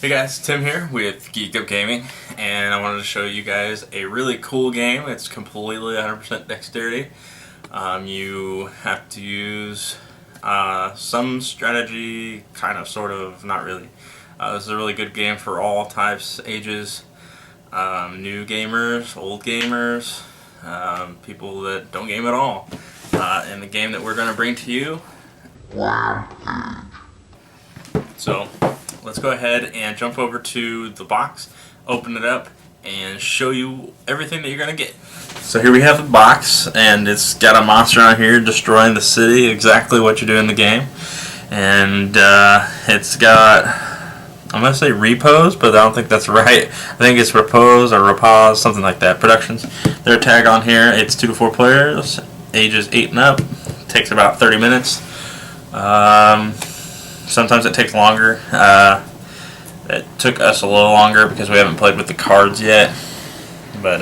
Hey guys, Tim here with Geeked Up Gaming, and I wanted to show you guys a really cool game. It's completely 100% dexterity. You have to use some strategy, kind of, sort of, not really. This is a really good game for all types, ages, new gamers, old gamers, people that don't game at all. And the game that we're going to bring to you, Rampage. So let's go ahead and jump over to the box, open it up, and show you everything that you're going to get. So here we have the box, and it's got a monster on here destroying the city, exactly what you do in the game. And it's got, I'm going to say repose, but I don't think that's right. I think it's repose or repause, something like that. Productions. Their tag on here, it's 2 to 4 players, ages 8 and up. Takes about 30 minutes. Sometimes it takes longer. It took us a little longer because we haven't played with the cards yet, but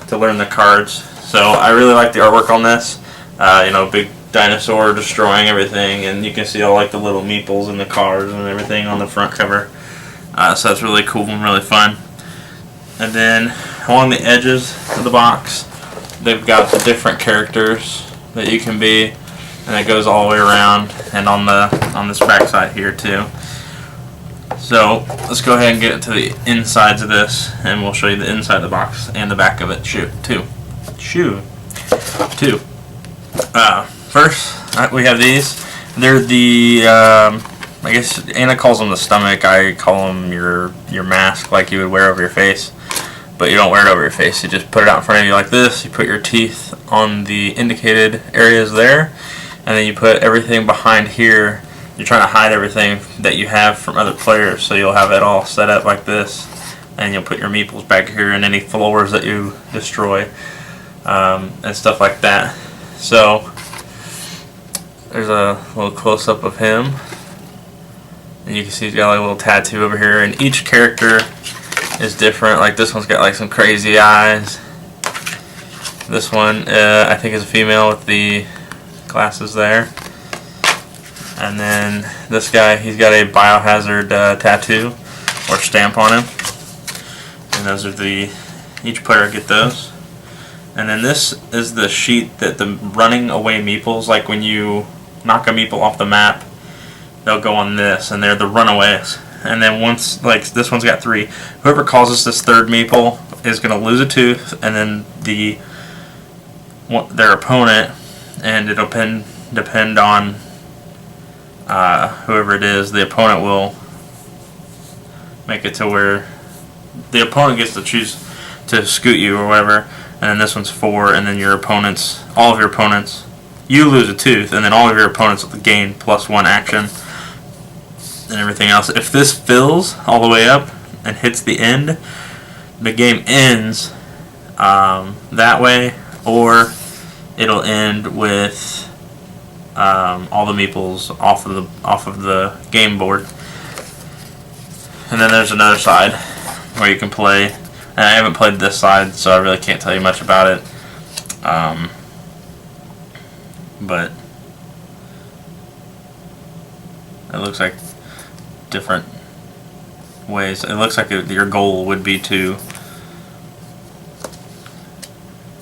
to learn the cards. So I really like the artwork on this. You know, big dinosaur destroying everything, and you can see all like the little meeples and the cards and everything on the front cover. So that's really cool and really fun. And then along the edges of the box, they've got the different characters that you can be. And it goes all the way around, and on this back side here too. So let's go ahead and get to the insides of this, and we'll show you the inside of the box and the back of it too. First, we have these. They're the I guess Anna calls them the stomach. I call them your mask, like you would wear over your face. But you don't wear it over your face. You just put it out in front of you like this. You put your teeth on the indicated areas there. And then you put everything behind here. You're trying to hide everything that you have from other players, so you'll have it all set up like this, and you'll put your meeples back here and any floors that you destroy, and stuff like that. So there's a little close-up of him, and you can see he's got like a little tattoo over here, and each character is different. Like this one's got like some crazy eyes. This one I think is a female with the glasses there. And then this guy, he's got a biohazard tattoo or stamp on him. And those are each player get those. And then this is the sheet that the running away meeples, like when you knock a meeple off the map, they'll go on this, and they're the runaways. And then once, like this one's got 3, whoever causes this third meeple is going to lose a tooth, and then their opponent, and it'll depend on whoever it is, the opponent will make it to where the opponent gets to choose to scoot you or whatever, and then this one's 4, and then all of your opponents, you lose a tooth, and then all of your opponents will gain +1 action and everything else. If this fills all the way up and hits the end, the game ends that way, or it'll end with all the meeples off of the game board. And then there's another side where you can play. And I haven't played this side, so I really can't tell you much about it. But it looks like different ways. It looks like your goal would be to.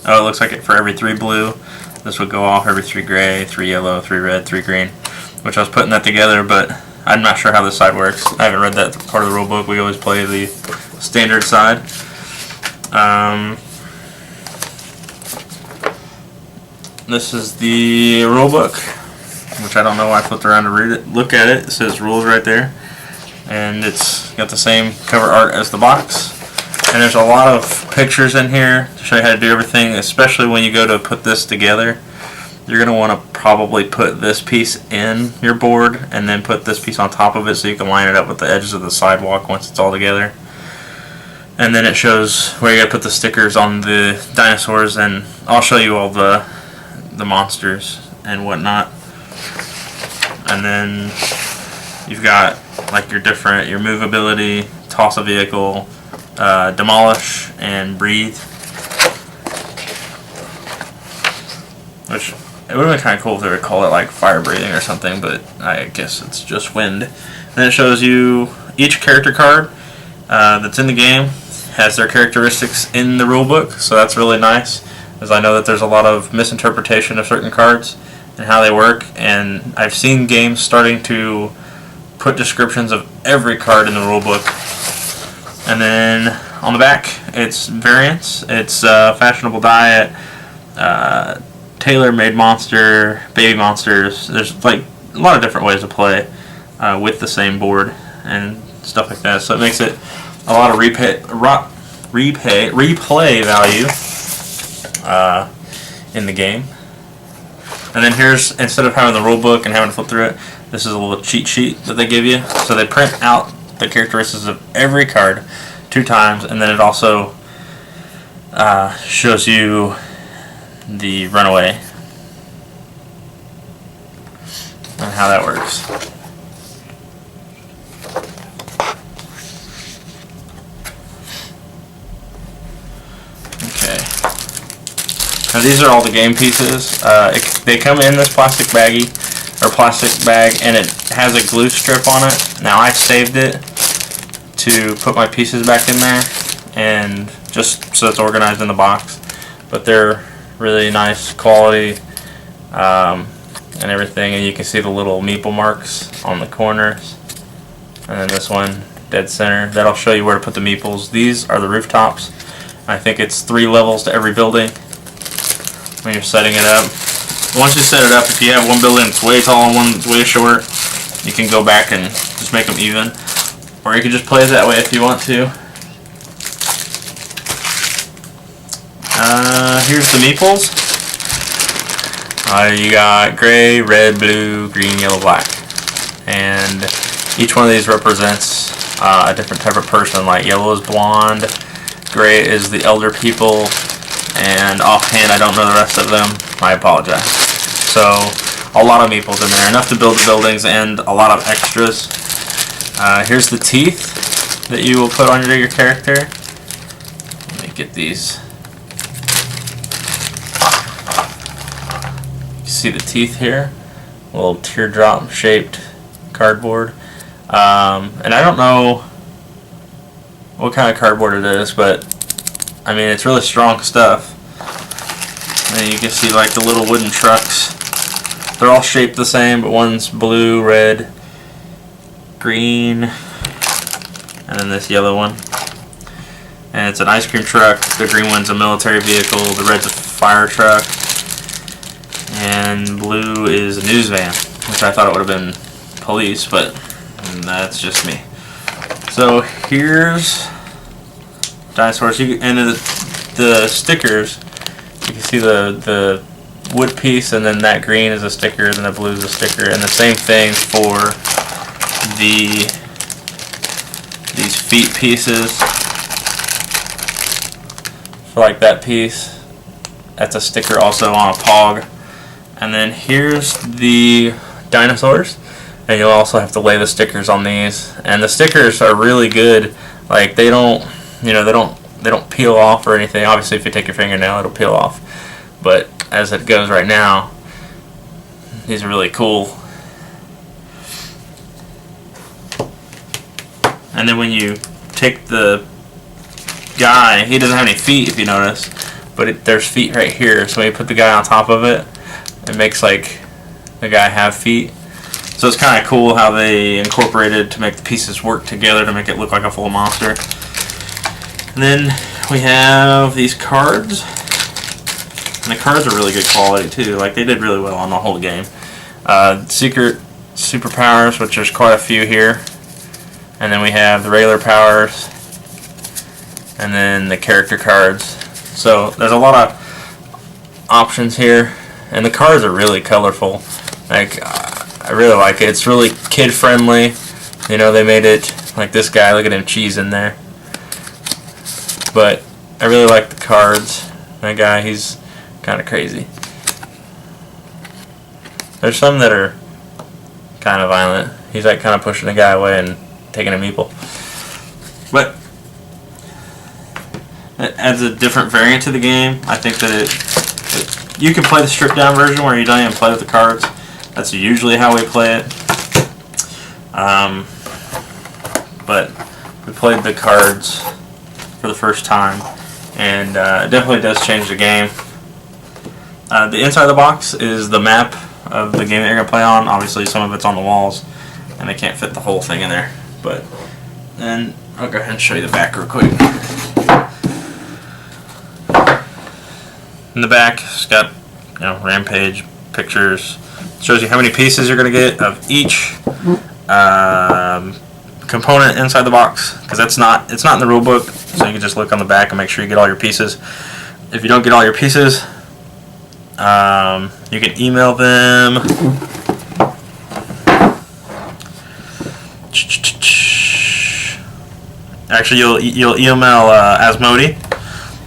Oh, it looks like for every 3 blue, this would go off, every 3 gray, 3 yellow, 3 red, 3 green. Which I was putting that together, but I'm not sure how this side works. I haven't read that part of the rule book. We always play the standard side. This is the rule book, which I don't know why I flipped around to read it. Look at it. It says rules right there. And it's got the same cover art as the box. And there's a lot of pictures in here to show you how to do everything, especially when you go to put this together. You're going to want to probably put this piece in your board and then put this piece on top of it so you can line it up with the edges of the sidewalk once it's all together. And then it shows where you got to put the stickers on the dinosaurs, and I'll show you all the monsters and whatnot. And then you've got like your move ability, toss a vehicle, demolish, and breathe. Which, it would have been kind of cool if they would call it like fire breathing or something, but I guess it's just wind. Then it shows you each character card that's in the game has their characteristics in the rulebook, so that's really nice, as I know that there's a lot of misinterpretation of certain cards and how they work, and I've seen games starting to put descriptions of every card in the rulebook. And then on the back, it's variants. It's fashionable diet, tailor-made monster, baby monsters. There's like a lot of different ways to play with the same board and stuff like that. So it makes it a lot of replay value in the game. And then here's, instead of having the rule book and having to flip through it, this is a little cheat sheet that they give you. So they print out the characteristics of every card 2 times, and then it also shows you the runaway and how that works. Okay. Now these are all the game pieces. They come in this plastic baggie, or plastic bag, and it has a glue strip on it. Now I saved it to put my pieces back in there, and just so it's organized in the box. But they're really nice quality and everything, and you can see the little meeple marks on the corners. And then this one, dead center. That'll show you where to put the meeples. These are the rooftops. I think it's 3 levels to every building when you're setting it up. Once you set it up, if you have one building that's way tall and one that's way short, you can go back and just make them even. Or you can just play it that way if you want to. Here's the meeples. You got gray, red, blue, green, yellow, black. And each one of these represents a different type of person. Like yellow is blonde, gray is the elder people, and offhand I don't know the rest of them. I apologize. So a lot of meeples in there, enough to build the buildings and a lot of extras. Here's the teeth that you will put on your character. Let me get these. You see the teeth here? A little teardrop shaped cardboard. And I don't know what kind of cardboard it is, but I mean it's really strong stuff. And you can see like the little wooden trucks. They're all shaped the same, but one's blue, red, green, and then this yellow one. And it's an ice cream truck. The green one's a military vehicle. The red's a fire truck. And blue is a news van, which I thought it would have been police, but that's just me. So here's dinosaurs. And then the stickers, you can see the wood piece, and then that green is a sticker, and then the blue is a sticker, and the same thing for these feet pieces. For like that piece, that's a sticker also on a pog. And then here's the dinosaurs, and you'll also have to lay the stickers on these. And the stickers are really good. Like they don't peel off or anything. Obviously, if you take your fingernail, it'll peel off. But as it goes right now, these are really cool. And then when you take the guy, he doesn't have any feet if you notice, but there's feet right here. So when you put the guy on top of it, it makes like the guy have feet. So it's kind of cool how they incorporated to make the pieces work together to make it look like a full monster. And then we have these cards. And the cards are really good quality too. Like they did really well on the whole game. Secret superpowers, which there's quite a few here. And then we have the regular powers. And then the character cards. So there's a lot of options here. And the cards are really colorful. Like I really like it. It's really kid friendly. You know, they made it like this guy. Look at him cheesing there. But I really like the cards. That guy, he's kind of crazy. There's some that are kind of violent. He's like kind of pushing the guy away and taking a meeple. But it adds a different variant to the game. I think that you can play the stripped down version where you don't even play with the cards. That's usually how we play it. but we played the cards for the first time, and it definitely does change the game. The inside of the box is the map of the game that you're going to play on. Obviously some of it's on the walls, and they can't fit the whole thing in there. But then I'll go ahead and show you the back real quick. In the back, it's got, you know, Rampage pictures. It shows you how many pieces you're going to get of each component inside the box, because it's not in the rule book, so you can just look on the back and make sure you get all your pieces. If you don't get all your pieces, you can email them. Actually, you'll email Asmodee,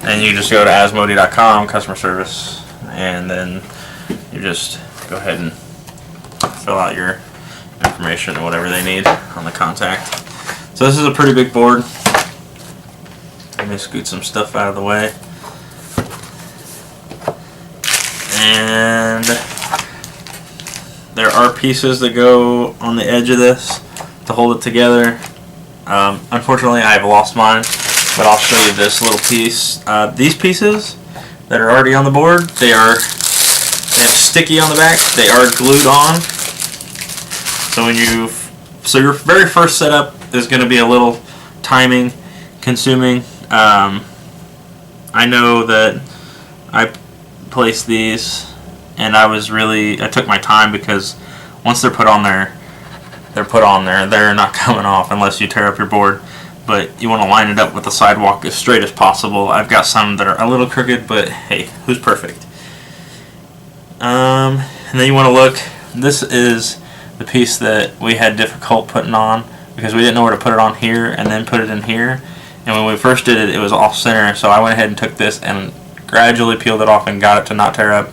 and you just go to asmodee.com, customer service, and then you just go ahead and fill out your information or whatever they need on the contact. So this is a pretty big board. Let me scoot some stuff out of the way. And there are pieces that go on the edge of this to hold it together. Unfortunately, I've lost mine, but I'll show you this little piece. These pieces that are already on the board, they have sticky on the back. They are glued on. So your very first setup is going to be a little timing consuming. I know that I placed these, and I took my time, because once they're put on there, they're put on there. They're not coming off unless you tear up your board. But you want to line it up with the sidewalk as straight as possible. I've got some that are a little crooked, but hey, who's perfect? And then you want to look. This is the piece that we had difficult putting on, because we didn't know where to put it on here and then put it in here. And when we first did it, it was off center, so I went ahead and took this and gradually peeled it off and got it to not tear up.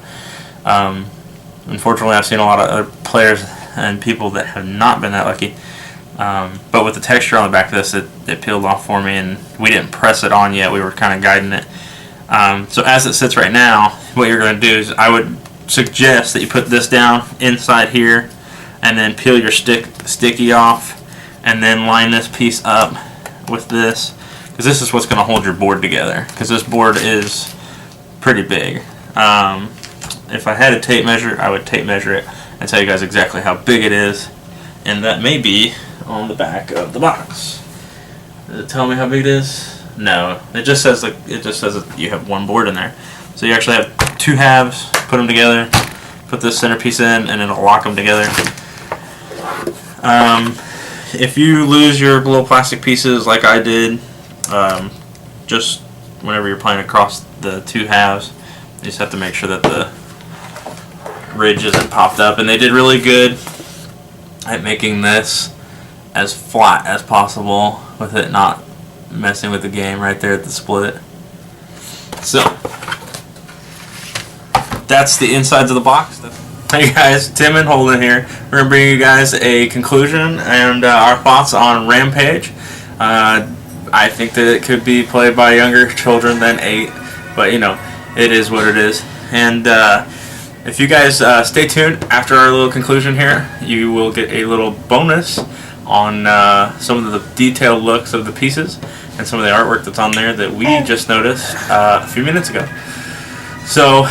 Unfortunately, I've seen a lot of other players and people that have not been that lucky. But with the texture on the back of this, it peeled off for me, and we didn't press it on yet. We were kind of guiding it. So as it sits right now, what you're going to do is, I would suggest that you put this down inside here, and then peel your sticky off, and then line this piece up with this, because this is what's going to hold your board together, because this board is pretty big. If I had a tape measure, I would tape measure it and tell you guys exactly how big it is, and that may be on the back of the box. Does it tell me how big it is? No, it just says that you have one board in there. So you actually have two halves. Put them together, put this centerpiece in, and it'll lock them together. If you lose your little plastic pieces like I did, just whenever you're playing across the two halves, you just have to make sure that the ridge isn't popped up. And they did really good at making this as flat as possible with it not messing with the game right there at the split. So that's the insides of the box. Hey guys, Tim and Holden here. We're going to bring you guys a conclusion and our thoughts on Rampage. I think that it could be played by younger children than 8, but you know, it is what it is. And if you guys stay tuned after our little conclusion here, you will get a little bonus on some of the detailed looks of the pieces and some of the artwork that's on there that we just noticed a few minutes ago. So,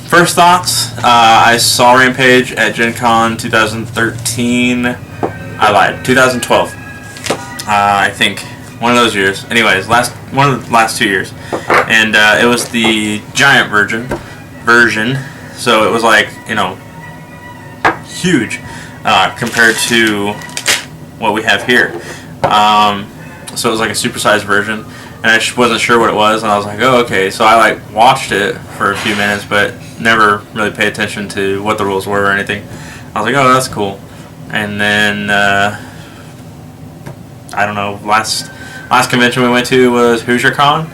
first thoughts, I saw Rampage at Gen Con 2013, I lied, 2012, I think, one of those years. Anyways, one of the last 2 years, and it was the giant version, so it was like, you know, huge compared to what we have here. So it was like a supersized version. And I just wasn't sure what it was, and I was like, oh, okay. So I like watched it for a few minutes, but never really paid attention to what the rules were or anything. I was like, oh, that's cool. And then I don't know. Last convention we went to was Hoosier Con,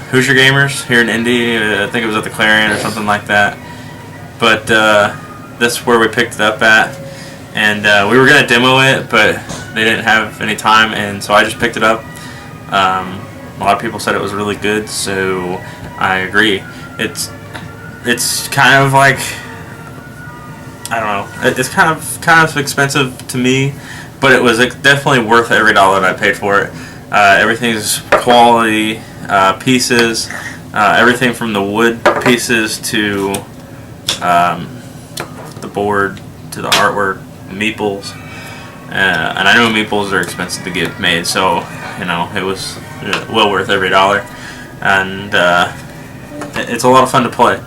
Hoosier Gamers here in Indy. I think it was at the Clarion or something like that. But that's where we picked it up at, and we were gonna demo it, but they didn't have any time, and so I just picked it up. A lot of people said it was really good, so I agree. It's kind of like, I don't know, it's kind of expensive to me, but it was definitely worth every dollar that I paid for it. Everything's quality pieces, everything from the wood pieces to the board to the artwork, meeples. And I know meeples are expensive to get made, so it was well worth every dollar. And it's a lot of fun to play.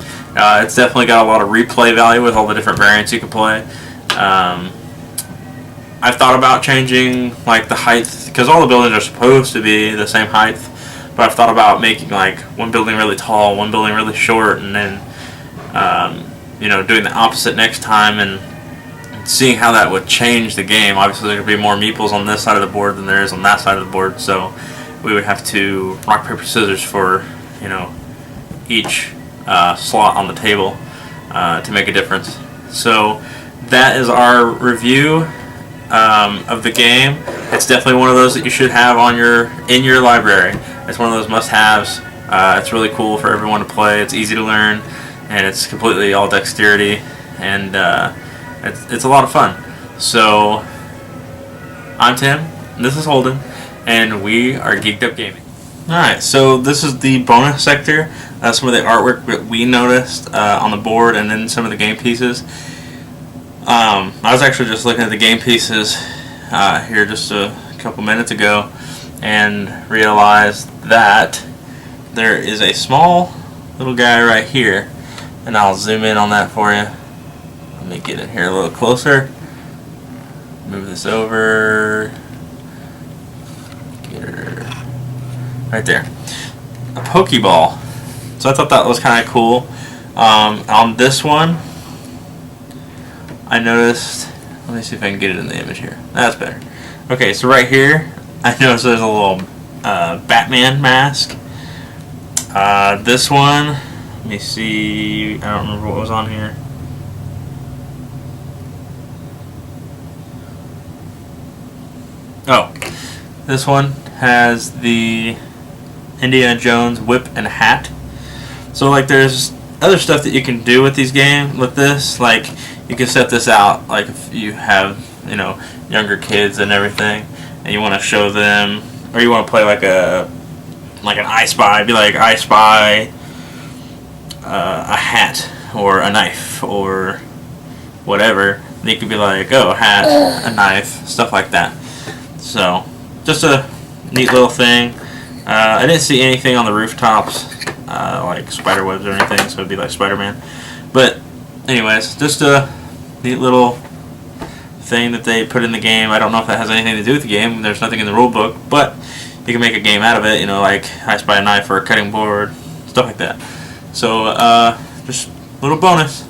It's definitely got a lot of replay value with all the different variants you can play. I've thought about changing like the height, because all the buildings are supposed to be the same height, but I've thought about making like one building really tall, one building really short, and then doing the opposite next time and seeing how that would change the game. Obviously there could be more meeples on this side of the board than there is on that side of the board, so we would have to rock, paper, scissors for each slot on the table to make a difference. So that is our review of the game. It's definitely one of those that you should have in your library. It's one of those must-haves. It's really cool for everyone to play. It's easy to learn, and it's completely all dexterity, and it's a lot of fun. So I'm Tim, and this is Holden, and we are Geeked Up Gaming. Alright, so this is the bonus sector. Some of the artwork that we noticed on the board, and then some of the game pieces. I was actually just looking at the game pieces here just a couple minutes ago and realized that there is a small little guy right here, and I'll zoom in on that for you. Let me get in here a little closer. Move this over. Get her right there. A Pokeball. So I thought that was kind of cool. On this one, I noticed, let me see if I can get it in the image here. That's better. Okay, so right here, I noticed there's a little Batman mask. This one, let me see, I don't remember what was on here. Oh, this one has the Indiana Jones whip and hat. So like there's other stuff that you can do with these games, with this, like you can set this out, like if you have, younger kids and everything, and you want to show them, or you want to play like an I Spy, be like I Spy a hat or a knife or whatever. Then you could be like, oh, a hat, a knife, stuff like that. So just a neat little thing. I didn't see anything on the rooftops like spider webs or anything, so it'd be like Spider-Man. But anyways, just a neat little thing that they put in the game. I don't know if that has anything to do with the game. There's nothing in the rule book, but you can make a game out of it, like I Spy a knife or a cutting board, stuff like that. So just a little bonus.